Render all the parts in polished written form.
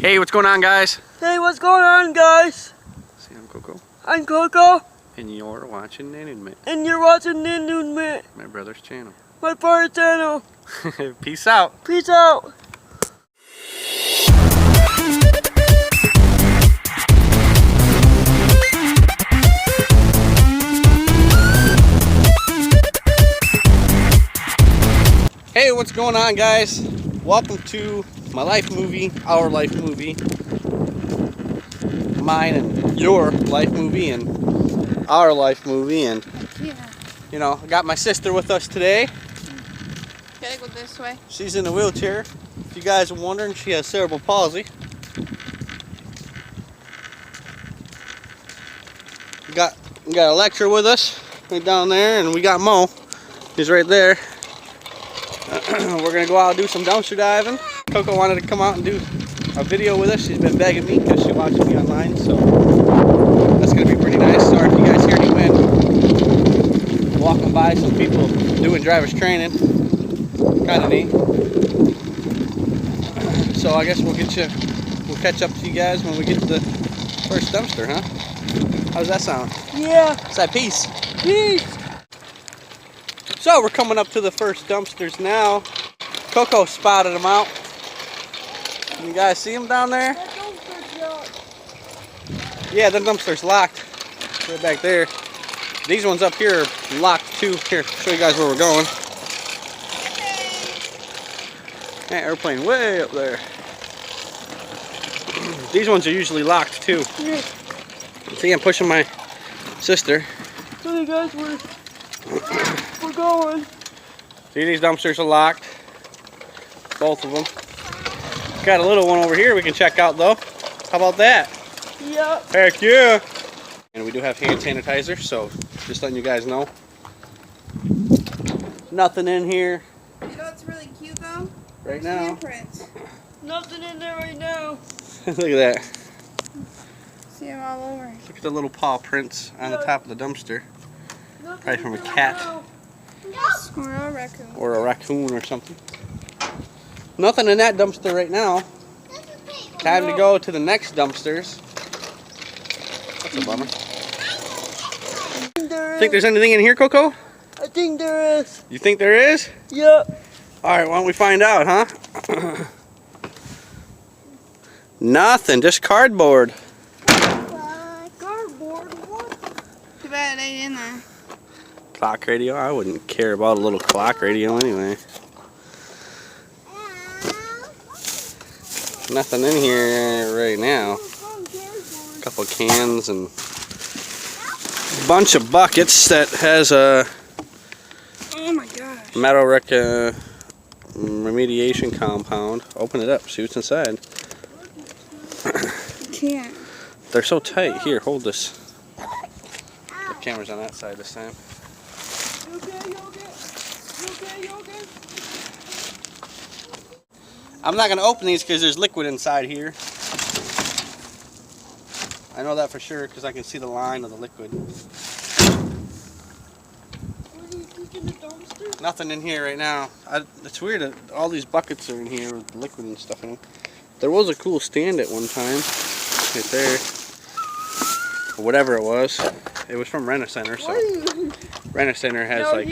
Hey, what's going on, guys? Hey, what's going on, guys? See, I'm Coco. I'm Coco. And you're watching Nanunmit. And you're watching Nanunmit. My brother's channel. My brother's channel. Peace out. Peace out. Hey, what's going on, guys? Welcome to my life movie, our life movie. Mine and your life movie and our life movie. And, you know, I got my sister with us today. Gotta go this way. She's in a wheelchair. If you guys are wondering, she has cerebral palsy. We got a lecturer with us right down there, and we got Mo. He's right there. We're gonna go out and do some dumpster diving. Coco wanted to come out and do a video with us. She's been begging me because she watches me online, so that's gonna be pretty nice. Sorry if you guys hear any wind. Walking by some people doing driver's training. Kind of neat. So I guess we'll catch up to you guys when we get to the first dumpster, huh? How does that sound? Yeah. Is that peace? Peace. So we're coming up to the first dumpsters now. Coco spotted them out. Can you guys see them down there? That dumpster's locked. Yeah, the dumpster's locked. Right back there. These ones up here are locked too. Here, show you guys where we're going. That airplane way up there. These ones are usually locked too. Yeah. See, I'm pushing my sister. Okay, guys, we're going. See, these dumpsters are locked. Both of them. Got a little one over here we can check out though. How about that? Yep. Heck yeah! And we do have hand sanitizer, so just letting you guys know. Nothing in here You know what's really cute though? right There's now. handprints. Nothing in there right now. Look at that. See them all over. Look at the little paw prints on the top of the dumpster. Nothing Probably from a in there cat. right now. Squirrel, raccoon. Or a raccoon or something. Nothing in that dumpster right now. Time to go to the next dumpsters. That's a bummer. Think there's anything in here, Coco? I think there is. You think there is? Yep. Alright, why don't we find out, huh? Nothing, just cardboard. Cardboard, what? Too bad it ain't in there. Clock radio? I wouldn't care about a little clock radio anyway. Nothing in here right now. A couple cans and a bunch of buckets that has a Oh my gosh. metal remediation compound. Open it up, see what's inside. You can't. They're so tight. Here, hold this. The camera's on that side this time. You okay? You okay? You okay? You okay? I'm not going to open these because there's liquid inside here. I know that for sure because I can see the line of the liquid. What do you think in the dumpster? Nothing in here right now. It's weird that all these buckets are in here with liquid and stuff in them. There was a cool stand at one time. Right there. Or whatever it was. It was from Rent-A-Center. So Rent-A-Center has like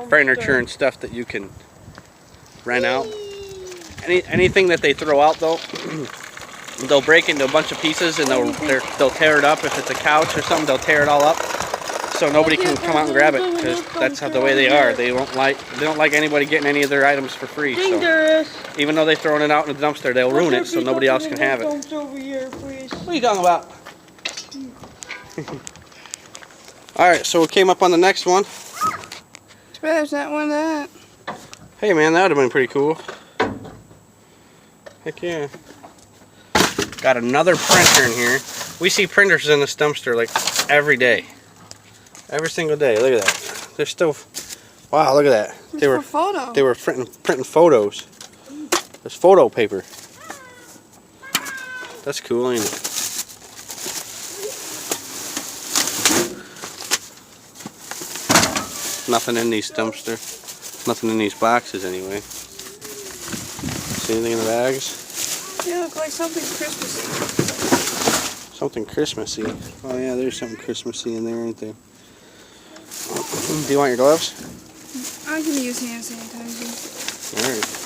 furniture and stuff that you can rent out. Anything that they throw out though, they'll break into a bunch of pieces and they'll tear it up. If it's a couch or something, they'll tear it all up, so nobody can come out and grab it because that's how the way they are. They don't like anybody getting any of their items for free. So even though they're throwing it out in the dumpster, they'll ruin it so nobody else can have it. Over here, please. What are you talking about? All right, so we came up on the next one. Too bad there's not one of that. Hey man, that would have been pretty cool. Heck yeah. Got another printer in here. We see printers in this dumpster like every day. Every single day. Look at that. They're still... Wow, look at that. They were photos. They were printing photos. There's photo paper. That's cool, ain't it? Nothing in these dumpsters. Nothing in these boxes anyway. See anything in the bags? They look like something Christmassy. Something Christmassy. Oh yeah, there's something Christmassy in there, ain't there? Do you want your gloves? I can use hand sanitizer. Alright.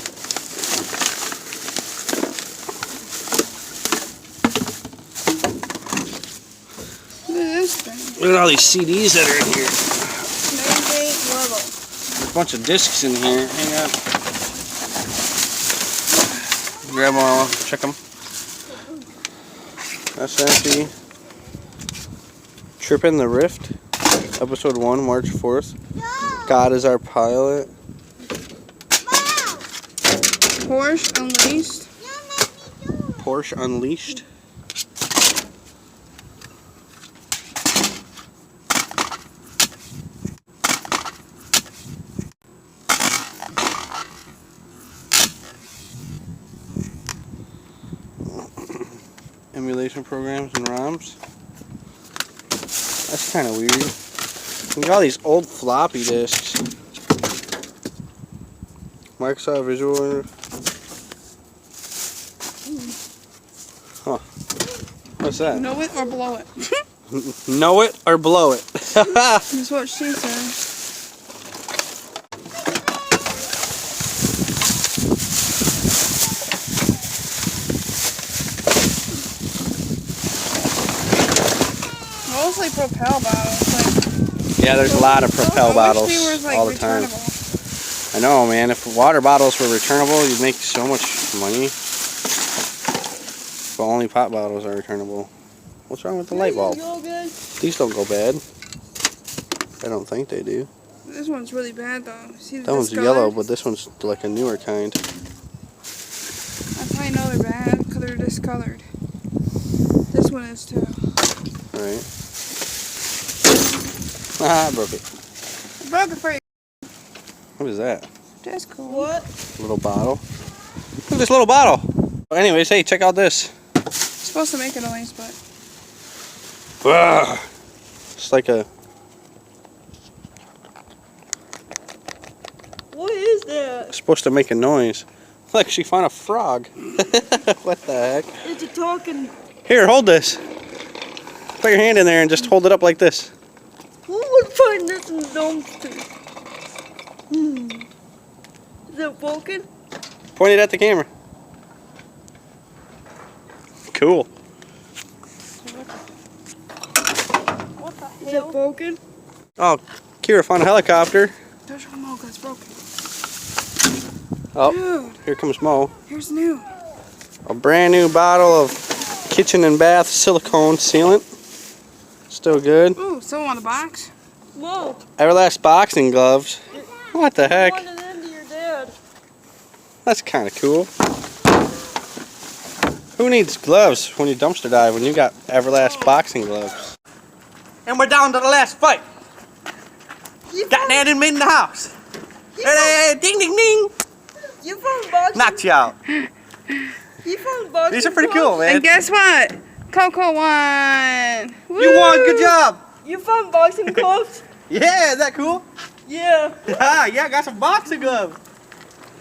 Look at this thing. Look at all these CDs that are in here. Mandate level. There's a bunch of discs in here. Hang on. Grab them all. Check them. That's empty. Trippin' the Rift. Episode 1, March 4th. God is our pilot. Porsche Unleashed. Porsche Unleashed. Emulation programs and ROMs. That's kind of weird. Look at all these old floppy disks. Microsoft Visual. Huh. What's that? Know it or blow it. Know it or blow it. That's what she said. Mostly Propel bottles. Like, Yeah, there's a lot of Propel bottles like, all the time. returnable. I know, man. If water bottles were returnable, you'd make so much money. But only pop bottles are returnable. What's wrong with the light bulb? These don't go bad. I don't think they do. This one's really bad though. See That one's yellow, but this one's like a newer kind. That's how I know they're bad, because they're discolored. This one is too. Alright. Ah, I broke it. I broke it for you. What is that? That's cool. What? Little bottle. Look at this little bottle. Anyways, hey, check out this. It's supposed to make a noise, but... Ugh. It's like a... What is that? It's supposed to make a noise. Look, she found a frog. What the heck? It's a talking. Here, hold this. Put your hand in there and just hold it up like this. Who would find this in the dumpster? Is it broken? Point it at the camera. Cool. What the Is it broken? Oh, Kira found a helicopter. Don't show Mo, because it's broken. Oh, Dude, here comes Mo. here's new. A brand new bottle of kitchen and bath silicone sealant. Still good. Ooh, someone on the box? Whoa. Everlast boxing gloves. What the heck? You wanted into your dad. That's kind of cool. Who needs gloves when you dumpster dive when you got Everlast boxing gloves? And we're down to the last fight. Got that in the house. Hey, ding, ding, ding. You found boxing. Knocked you out. You found boxing. These are pretty cool, man. And guess what? Coco won. You won. Good job. You found boxing gloves? Yeah, is that cool? Yeah. Yeah, I got some boxing gloves.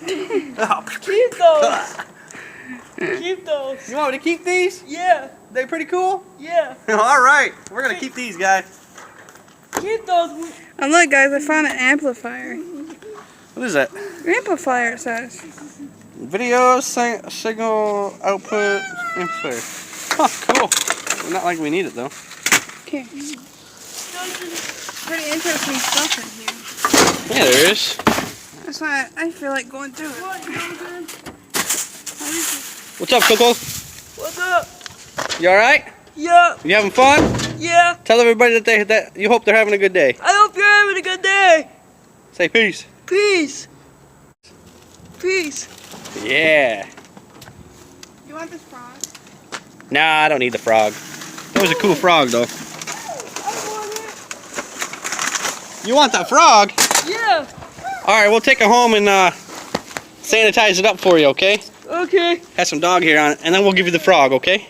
Oh. Keep those. Keep those. You want me to keep these? Yeah. They pretty cool? Yeah. All right, we're gonna keep these, guys. Keep those. And look, guys, I found an amplifier. What is that? Amplifier, it says. Video signal output amplifier. Huh, cool. Not like we need it though. Okay. Pretty interesting stuff in here. Yeah, there is. That's why I feel like going through it. What's up, Coco? What's up? You all right? Yeah. You having fun? Yeah. Tell everybody that you hope they're having a good day. I hope you're having a good day. Say peace. Peace. Peace. Yeah. You want this frog? Nah, I don't need the frog. That was a cool frog, though. I want it. You want that frog? Yeah. All right, we'll take it home and sanitize it up for you, okay? Okay. Have some dog hair on it, and then we'll give you the frog, okay?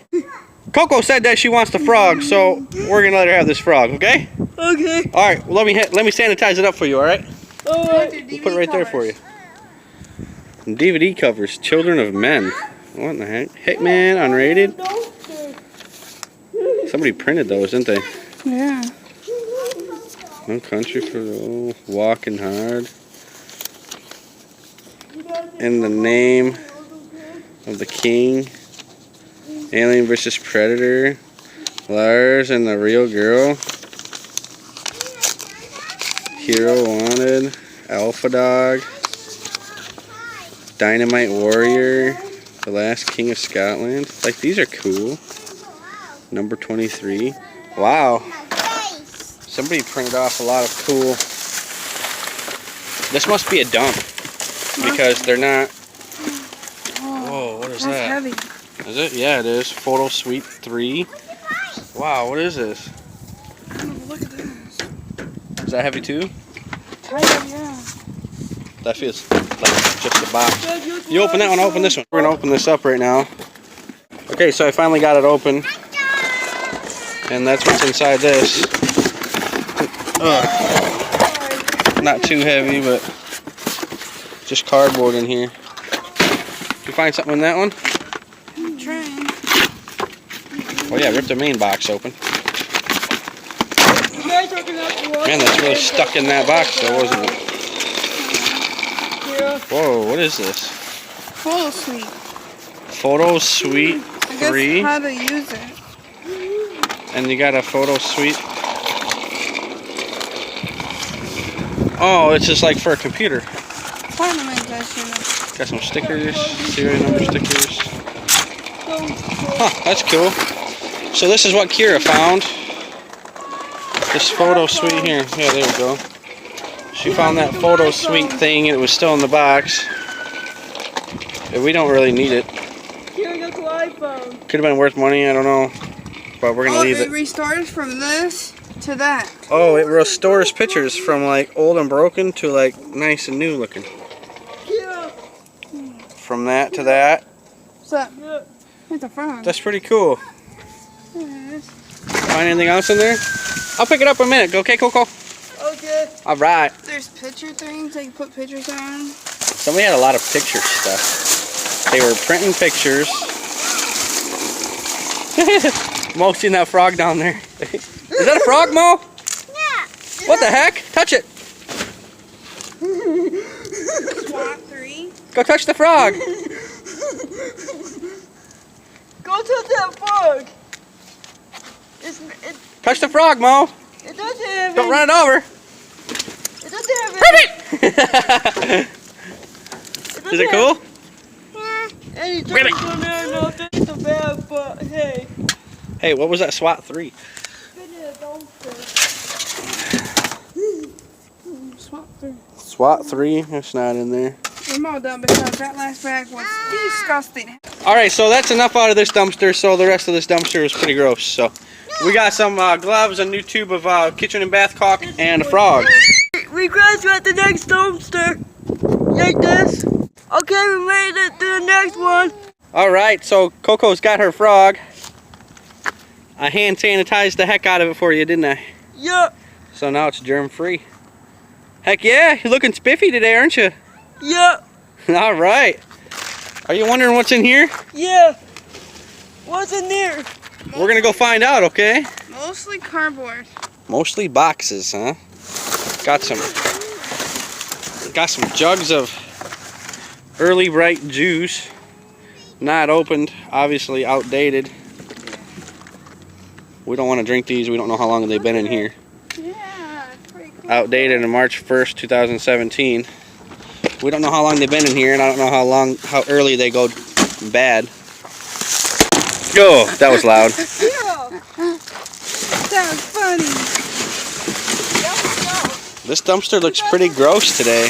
Coco said that she wants the frog, so we're gonna let her have this frog, okay? Okay. All right, well, let me sanitize it up for you, all right? All right. We'll put it right there for you. DVD covers, Children of Men, What in the heck? Hitman, unrated. Somebody printed those, didn't they? Yeah. No Country for Old, Walking Hard. In the Name of the King. Alien vs. Predator. Lars and the Real Girl. Hero Wanted. Alpha Dog. Dynamite Warrior. The Last King of Scotland. Like, these are cool. Number 23. Wow. Somebody printed off a lot of cool. This must be a dump. Because they're not. Whoa, what is That's that? heavy. Is it? Yeah, it is. Photo Suite 3. Wow, what is this? Oh, look at this. Is that heavy too? Kind of, yeah. That feels like just a box. You open that one, I'll open this one. We're gonna open this up right now. Okay, so I finally got it open. And that's what's inside this. Ugh. Not too heavy, but just cardboard in here. Did you find something in that one? I'm trying. Oh yeah, rip the main box open. Man, that's really stuck in that box though, wasn't it? Whoa, what is this? Photo Suite. Photo Suite I guess 3. how to use it. And you got a Photo Suite. Oh, it's just like for a computer. Got some stickers, serial number stickers. Huh, that's cool. So this is what Kira found. This Photo Suite here. Yeah, there we go. She found that Photo Suite thing. It was still in the box. And we don't really need it. Could have been worth money, I don't know. But we're going to leave it. It restores from this to that. Oh, it restores pictures from like old and broken to like nice and new looking. From that to that. What's up? It's a frog. That's pretty cool. Yes. Find anything else in there? I'll pick it up in a minute. Okay, Coco? Okay. All right. There's picture things that you put pictures on. Somebody had a lot of picture stuff. They were printing pictures. Mo, seen that frog down there. Is that a frog, Mo? Yeah. What the heck? Touch it. SWAT 3. Go touch the frog. Go to that frog. Touch the frog, Mo. It doesn't have Don't run it over. It doesn't have Rip it. Is it cool? any Rip it. things on there. No, that's so bad, but hey. Hey, what was that SWAT 3? SWAT 3. SWAT 3? It's not in there. I'm all done because that last bag was disgusting. Alright, so that's enough out of this dumpster, so the rest of this dumpster is pretty gross. So we got some gloves, a new tube of kitchen and bath caulk, and a frog. We graduate the next dumpster. Like this. Okay, we made it to the next one. Alright, so Coco's got her frog. I hand sanitized the heck out of it for you, didn't I? Yeah. So now it's germ free. Heck yeah, you're looking spiffy today, aren't you? Yeah. Alright. Are you wondering what's in here? Yeah. What's in there? We're gonna go find out, okay? Mostly cardboard. Mostly boxes, huh? Got some jugs of early bright juice. Not opened, obviously outdated. We don't want to drink these. We don't know how long they've been in here. Yeah, it's pretty cool. Outdated in March 1st, 2017. We don't know how long they've been in here, and I don't know how early they go bad. Oh, that was loud. Yeah. That was funny. This dumpster looks pretty gross today.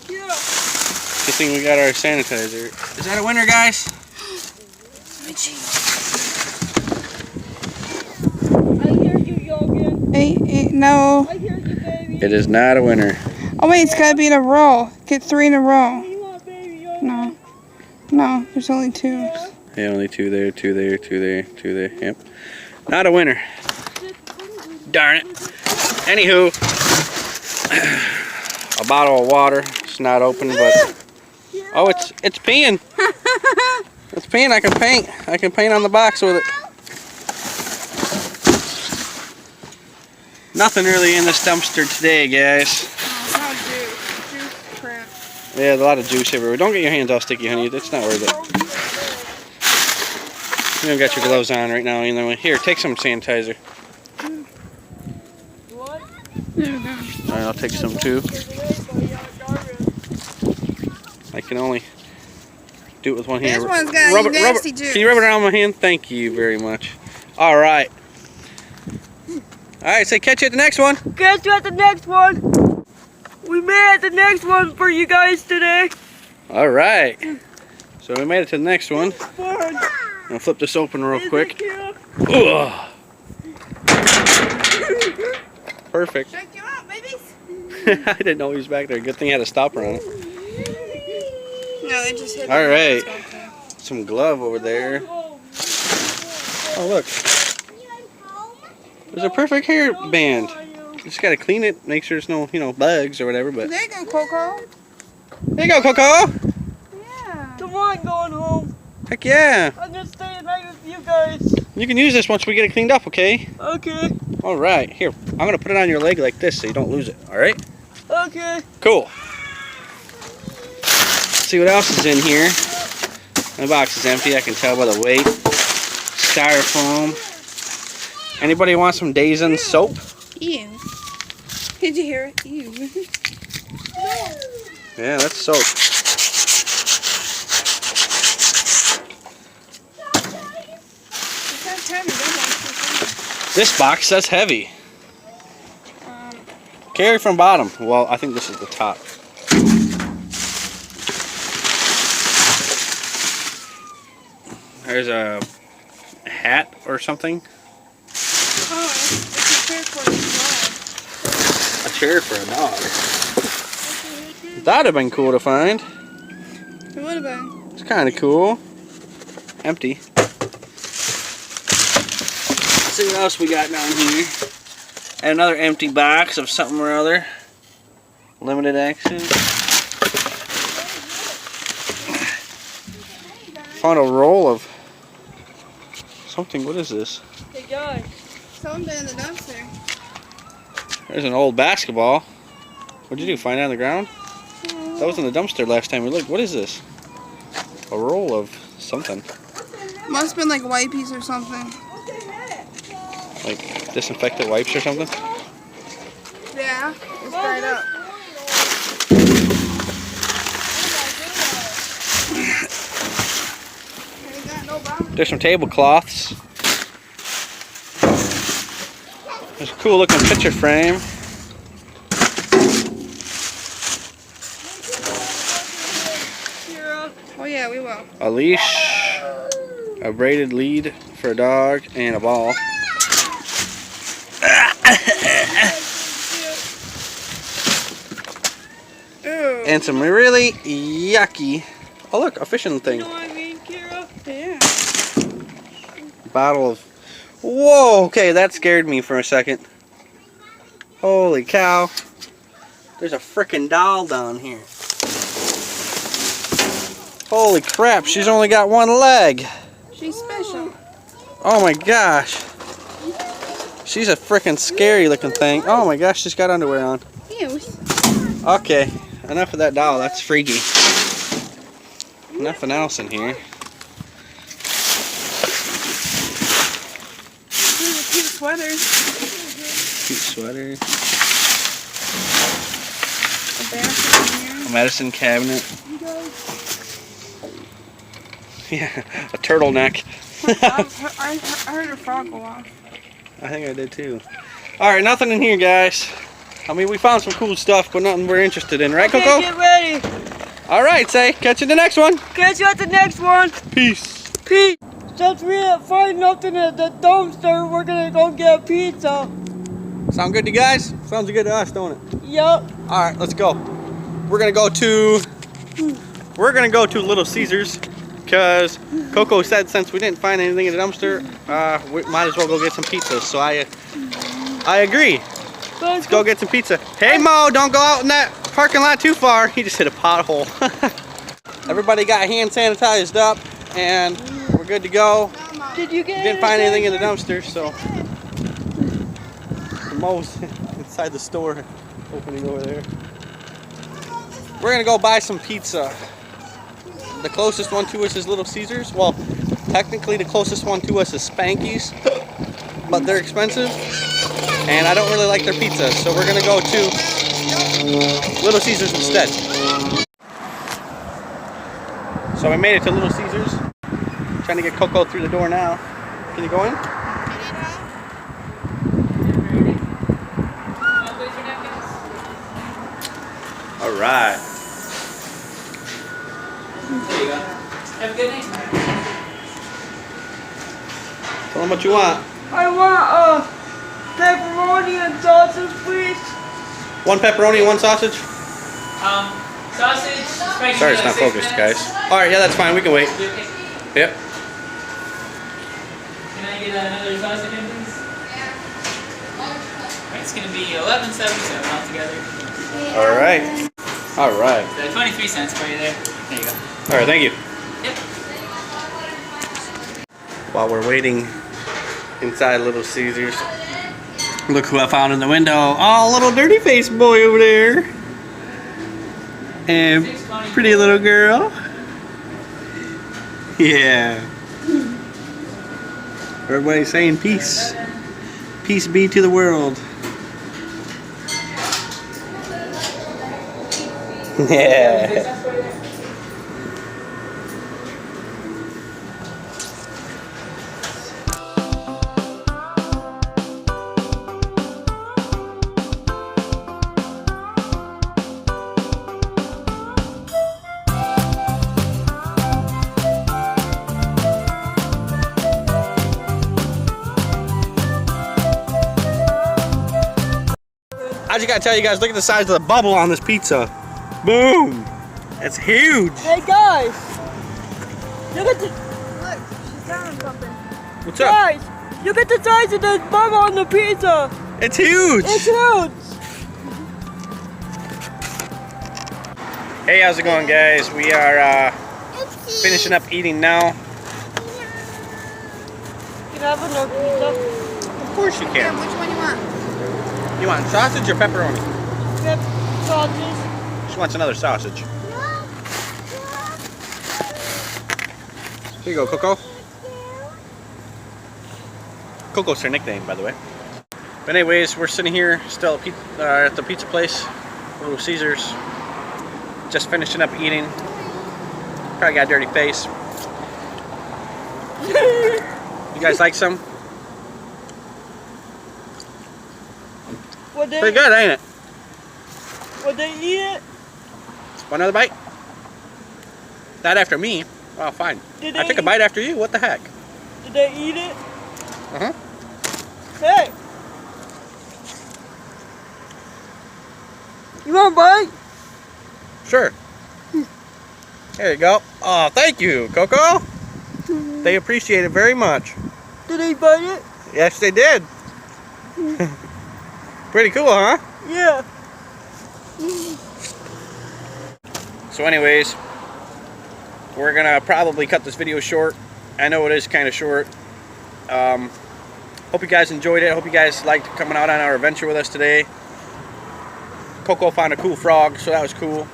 Yeah. Good thing we got our sanitizer. Is that a winner, guys? I hear you, Yogan. No. I hear you, baby. It is not a winner. Oh wait, it's gotta be in a row. Get 3 in a row. You want baby, Yogan? No. No, there's only 2. Yeah, only 2 there, 2 there, 2 there, 2 there. Yep. Not a winner. Darn it. Anywho, a bottle of water. It's not open, but oh, it's peeing. paint, I can paint. I can paint on the box with it. Nothing really in this dumpster today, guys. Oh, not juice. Juice crap. Yeah, there's a lot of juice everywhere. Don't get your hands all sticky, honey. It's not worth it. You don't got your gloves on right now anyway. Here, take some sanitizer. What? There we go. Alright, I'll take some too. I can only do it with one hand. This one's got Rub it- nasty juice. Can you rub it around my hand? Thank you very much. Alright. Alright, say catch you at the next one. Catch you at the next one. We made it the next one for you guys today. Alright. So we made it to the next one. Fun. I'm gonna flip this open real Is quick. it Ugh. Perfect. Check you out, babies. I didn't know he was back there. Good thing I had a stopper on it. No, they just hit. All me. right. It's okay. Some glove over there. Oh look, there's a perfect hair band. Just gotta clean it, make sure there's no, bugs or whatever. But There you go, Coco. there you go, Coco. Yeah. Come on, going home. Heck yeah. I'm just staying right with you guys. You can use this once we get it cleaned up, okay? Okay. All right. Here, I'm gonna put it on your leg like this so you don't lose it. All right? Okay. Cool. See what else is in here. My box is empty. I can tell by the weight. Styrofoam. Anybody want some Dazen soap? Ew. Did you hear it? Ew. Yeah, that's soap. That's heavy. That This box, that's heavy. Carry from bottom. Well, I think this is the top. There's a hat or something. Oh, it's a chair for the A chair for a dog. That'd have been cool to find. dog. It would have been. It's kind of cool. Empty. Let's see what else we got down here. And another empty box of something or other. Limited action. Found a roll of something. What is this? Hey guys. Something in the dumpster. There's an old basketball. What'd you do? Find it on the ground? That was in the dumpster last time we looked. What is this? A roll of something. Must have been like wipes or something. Like disinfectant wipes or something? Yeah, it's dried up. There's some tablecloths. There's a cool looking picture frame. Oh yeah, we will. A leash. A braided lead for a dog. And a ball. Ew. And some really yucky. Oh look, a fishing thing. You know what I mean, Kira? Yeah. Bottle of. Whoa, okay, that scared me for a second. Holy cow. There's a frickin' doll down here. Holy crap, she's only got one leg. She's special. Oh my gosh. She's a frickin' scary looking thing. Oh my gosh, she's got underwear on. Ew. Okay, enough of that doll, that's freaky. Nothing else in here. There's a cute sweater. Cute sweater. A basket in here. A medicine cabinet. Yeah, a turtleneck. I heard a frog go off. I think I did too. Alright, nothing in here, guys. I mean, we found some cool stuff, but nothing we're interested in, right, Okay, Coco? get ready. Alright, say, catch you in the next one. Catch you at the next one. Peace. Pete, since we didn't find nothing at the dumpster, we're gonna go get pizza. Sound good to you guys? Sounds good to us, don't it? Yup. Alright, let's go. We're gonna go to Little Caesars, because Coco said since we didn't find anything in the dumpster, we might as well go get some pizza. So I agree. Let's go get some pizza. Hey Mo, don't go out in that parking lot too far. He just hit a pothole. Everybody got hand sanitized up and we're good to go. Did you get Didn't find anything in the dumpster, so the Mo's inside the store opening over there. We're gonna go buy some pizza. The closest one to us is Little Caesars. Well, technically the closest one to us is Spanky's, but they're expensive and I don't really like their pizza, so we're gonna go to Little Caesars instead. So we made it to Little Caesars. Trying to get Coco through the door now. Can you go in? All right. There you go. Have a good night. Tell them what you want. I want pepperoni and sausage, please. One pepperoni and one sausage? Sausage. Sorry, it's not focused, guys. All right, yeah, that's fine. We can wait. Okay. Yep. Can I get another sausage in, please? Yeah. Alright, it's gonna be $11.77 altogether. All right. All right. So 23 cents for you there. There you go. All right, thank you. Yep. While we're waiting inside Little Caesars, look who I found in the window. Oh, little dirty face boy over there. And pretty little girl. Yeah. Everybody's saying peace. Peace be to the world. Yeah. I just gotta tell you guys, look at the size of the bubble on this pizza. Boom! That's huge. Hey guys, look at the look. She's telling something. What's up? Guys, look at the size of this bubble on the pizza. It's huge. It's huge. Hey, how's it going, guys? We are finishing up eating now. Can I have another pizza? Of course you can. Which one you want? You want sausage or pepperoni? Sausage. She wants another sausage. Here you go, Coco. Coco's her nickname, by the way. But anyways, we're sitting here still at the pizza place, Little Caesars. Just finishing up eating. Probably got a dirty face. You guys like some? Pretty good, ain't it? Would they eat it? Want another bite? Not after me. Oh, fine. I took a bite after you. What the heck? Did they eat it? Uh-huh. Hey! You want a bite? Sure. There you go. Oh, thank you, Coco. They appreciate it very much. Did they bite it? Yes, they did. Pretty cool, huh? Yeah. So anyways, we're gonna probably cut this video short. I know it is kind of short. Hope you guys enjoyed it. Hope you guys liked coming out on our adventure with us today. Coco found a cool frog, so that was cool.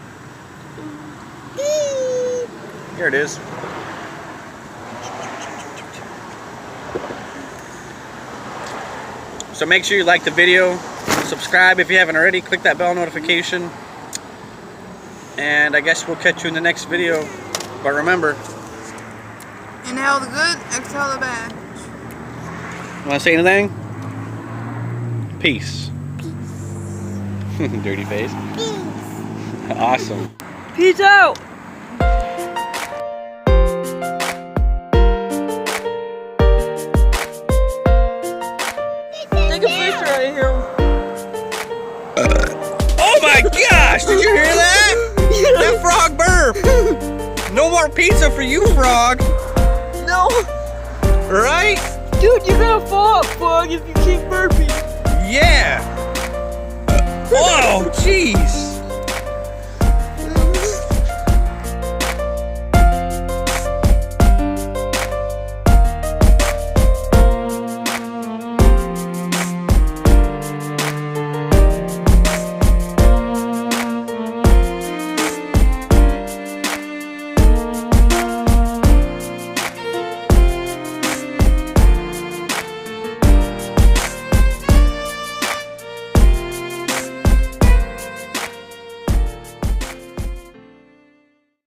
Here it is. So make sure you like the video, subscribe if you haven't already, click that bell notification, and I guess we'll catch you in the next video. But remember, Inhale the good, exhale the bad. want to say anything? Peace. Dirty face. Peace. Awesome. Peace out. Take a picture right here. Oh my gosh! Did you hear that? That frog burp. No more pizza for you, frog. No. Right? Dude, you're gonna fall off, frog, if you keep burping. Yeah. Oh, jeez.